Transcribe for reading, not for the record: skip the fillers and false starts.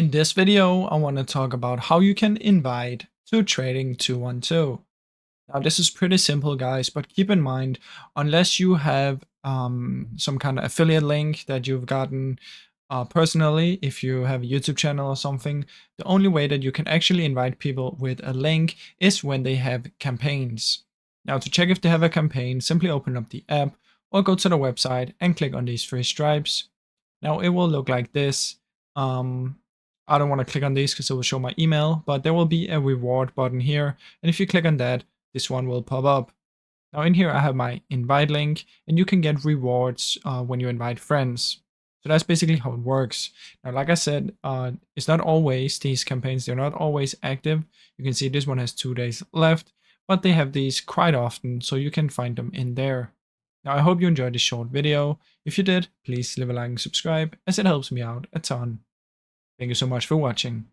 In this video, I want to talk about how you can invite to Trading 212. Now, this is pretty simple, guys, but keep in mind, unless you have some kind of affiliate link that you've gotten personally, if you have a YouTube channel or something, the only way that you can actually invite people with a link is when they have campaigns. Now, to check if they have a campaign, simply open up the app or go to the website and click on these three stripes. Now, it will look like this. I don't want to click on these because it will show my email, but there will be a reward button here. And if you click on that, this one will pop up. Now in here, I have my invite link, and you can get rewards when you invite friends. So that's basically how it works. Now, like I said, it's not always these campaigns, they're not always active. You can see this one has 2 days left, but they have these quite often, so you can find them in there. Now, I hope you enjoyed this short video. If you did, please leave a like and subscribe, as it helps me out a ton. Thank you so much for watching.